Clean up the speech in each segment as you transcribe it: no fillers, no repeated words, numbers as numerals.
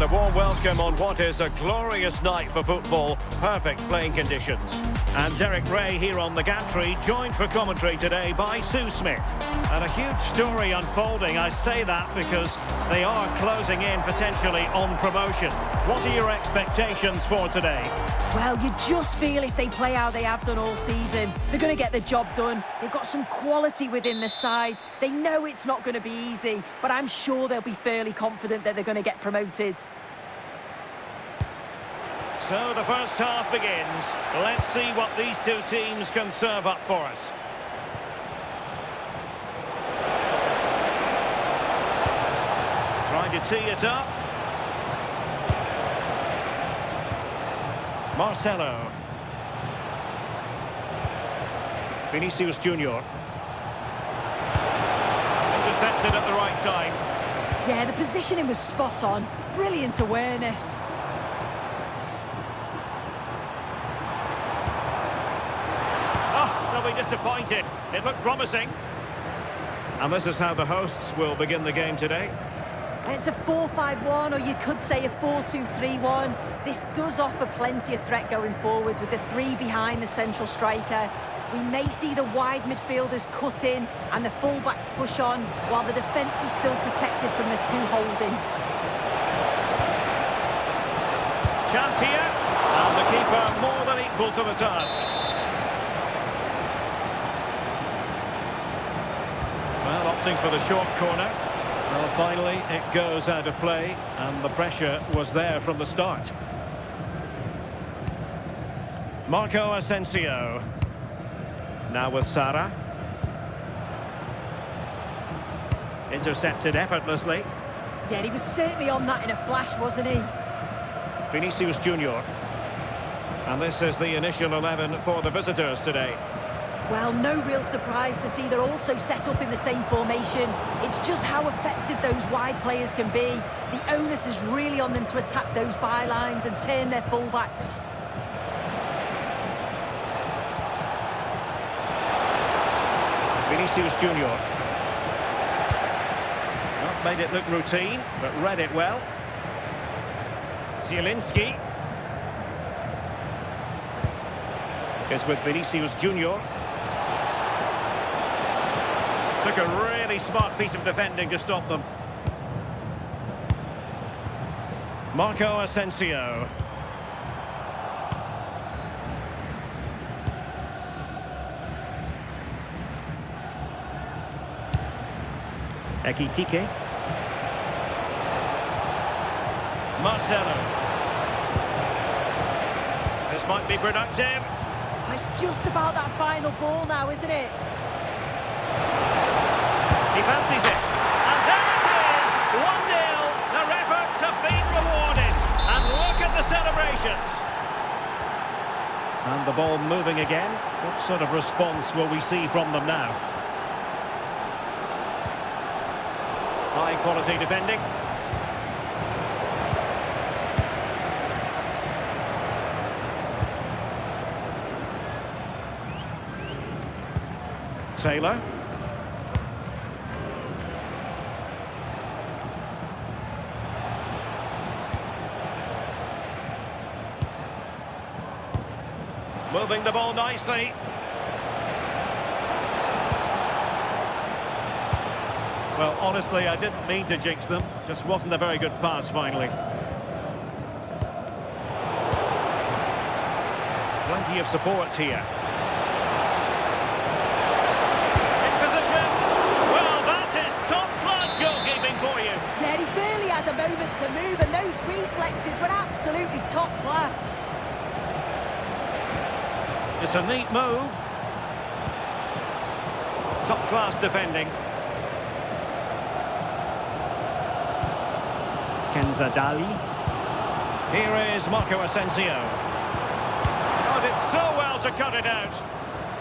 And a warm welcome on what is a glorious night for football. Perfect playing conditions. And Derek Ray here on the gantry, joined for commentary today by Sue Smith. And a huge story unfolding. I say that because they are closing in potentially on promotion. What are your expectations for today? Well, you just feel if they play how they have done all season, they're going to get the job done. They've got some quality within the side. They know it's not going to be easy, but I'm sure they'll be fairly confident that they're going to get promoted. So the first half begins. Let's see what these two teams can serve up for us. Trying to tee it up. Marcelo. Vinicius Junior. Intercepted at the right time. Yeah, the positioning was spot on. Brilliant awareness. Oh, they'll be disappointed. It looked promising. And this is how the hosts will begin the game today. It's a 4-5-1, or you could say a 4-2-3-1. This does offer plenty of threat going forward with the three behind the central striker. We may see the wide midfielders cut in and the fullbacks push on, while the defence is still protected from the two holding. Chance here, and the keeper more than equal to the task. Well, opting for the short corner. Well, finally, it goes out of play, and the pressure was there from the start. Marco Asensio. Now with Sara. Intercepted effortlessly. Yeah, he was certainly on that in a flash, wasn't he? Vinicius Junior. And this is the initial 11 for the visitors today. Well, no real surprise to see they're also set up in the same formation. It's just how effective those wide players can be. The onus is really on them to attack those bylines and turn their fullbacks. Vinicius Junior. Not made it look routine, but read it well. Zielinski is with Vinicius Junior. Took a really smart piece of defending to stop them. Marco Asensio. Ekitike. Marcelo. This might be productive. It's just about that final ball now, isn't it? He fancies it. And there it is! 1-0. Their efforts have been rewarded. And look at the celebrations. And the ball moving again. What sort of response will we see from them now? High quality defending. Taylor. Moving the ball nicely. Well, honestly, I didn't mean to jinx them. Just wasn't a very good pass, finally. Plenty of support here. In position. Well, that is top-class goalkeeping for you. Yeah, he barely had a moment to move, and those reflexes were absolutely top class. It's a neat move. Top-class defending. Kenzadali. Here is Marco Asensio. Oh, did so well to cut it out.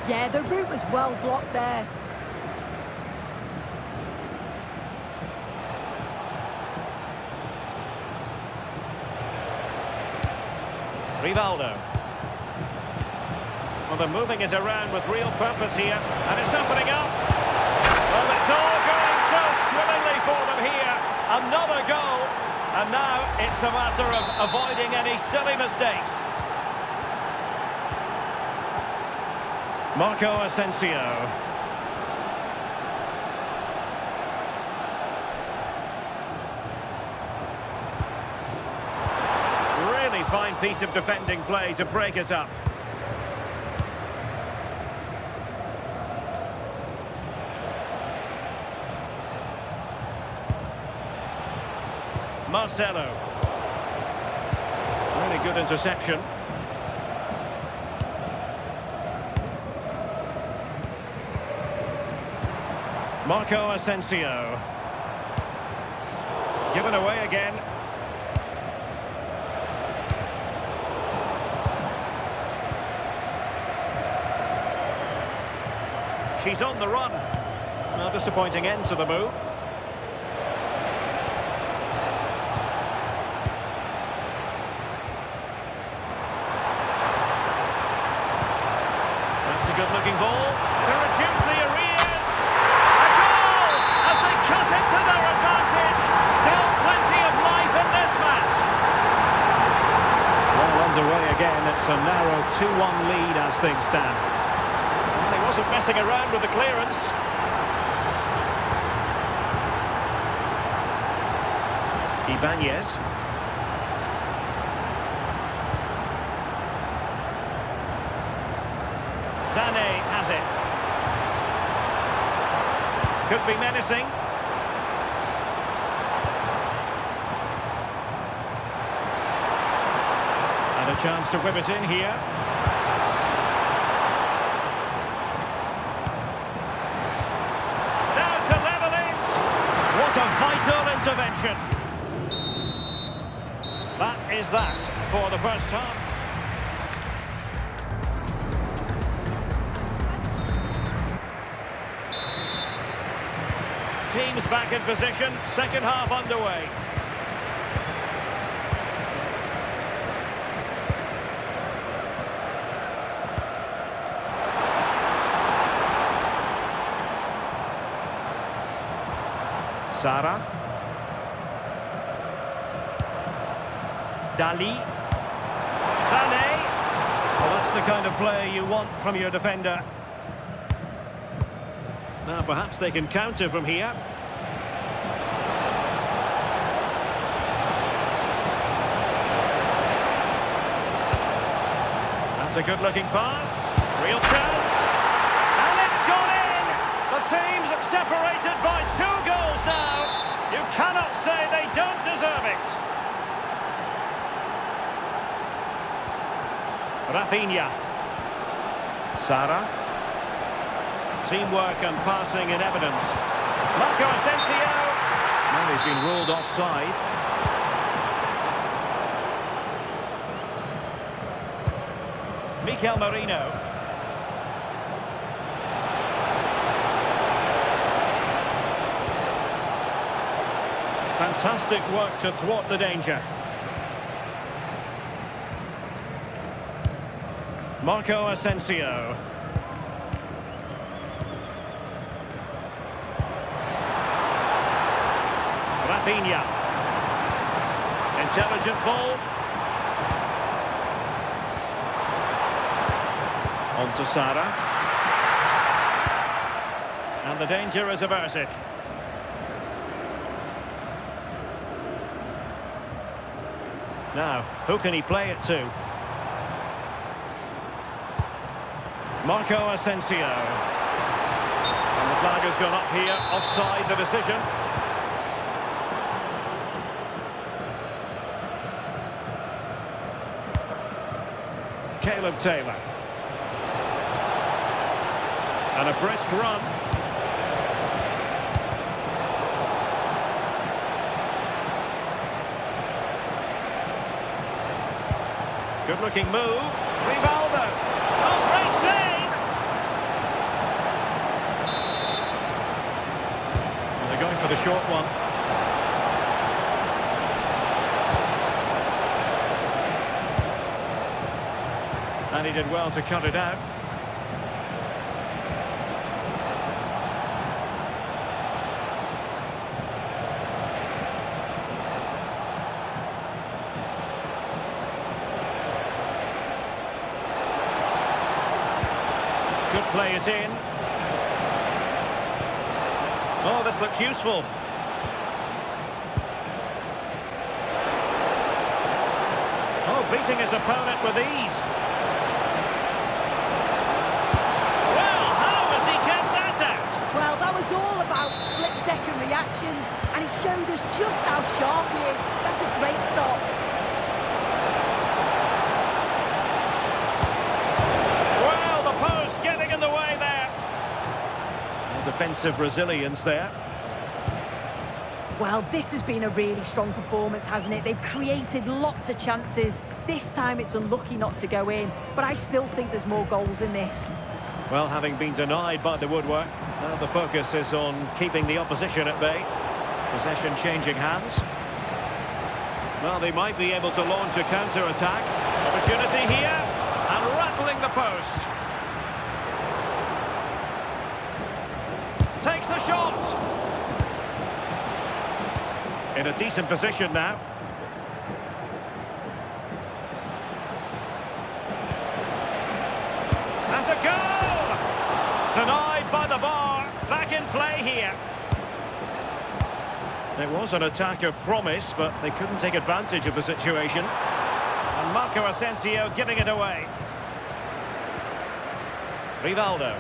Yeah, the route was well blocked there. Rivaldo. Well, they're moving it around with real purpose here, and it's opening up. Well, it's all going so swimmingly for them here. Another goal, and now it's it's a matter of avoiding any silly mistakes. Marco Asensio. Really fine piece of defending play to break it up. Marcelo. Really good interception. Marco Asensio. Given away again. She's on the run. A disappointing end to the move. That's a good-looking ball to reduce the arrears. A goal as they cut into their advantage. Still plenty of life in this match. Well underway again. It's a narrow 2-1 lead as things stand. Well, he wasn't messing around with the clearance. Ibanez. Sané has it. Could be menacing. And a chance to whip it in here. Now to level it. What a vital intervention. That is that for the first half. Teams back in position, second half underway. Sara. Dali. Sané. Well, that's the kind of play you want from your defender. Now perhaps they can counter from here. That's a good-looking pass. Real chance. And it's gone in! The team's separated by 2 goals now. You cannot say they don't deserve it. Rafinha. Sara. Teamwork and passing in evidence. Marco Asensio. Now he's been ruled offside. Mikel Merino. Fantastic work to thwart the danger. Marco Asensio. Rafinha. Intelligent ball. On to Sara. And the danger is averted. Now, who can he play it to? Marco Asensio. And the flag has gone up here, offside the decision. Caleb Taylor. And a brisk run. Good-looking move. Rivaldo. Oh, great save! And they're going for the short one. And he did well to cut it out. play it in. Oh, this looks useful. Oh, beating his opponent with ease. Well, how has he kept that out? Well, that was all about split-second reactions, and he showed us just how sharp he is. That's a great stop. Well, the post getting in the way there. Defensive resilience there. Well, this has been a really strong performance, hasn't it? They've created lots of chances. This time it's unlucky not to go in, but I still think there's more goals in this. Well, having been denied by the woodwork, now the focus is on keeping the opposition at bay. Possession changing hands. Well, they might be able to launch a counter-attack. Opportunity here, and rattling the post. Takes the shot. In a decent position now. Has a goal! Denied by the bar. Back in play here. It was an attack of promise, but they couldn't take advantage of the situation. And Marco Asensio giving it away. Rivaldo.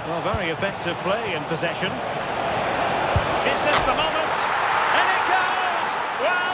Well, very effective play in possession. Is this the moment? And it goes! Well,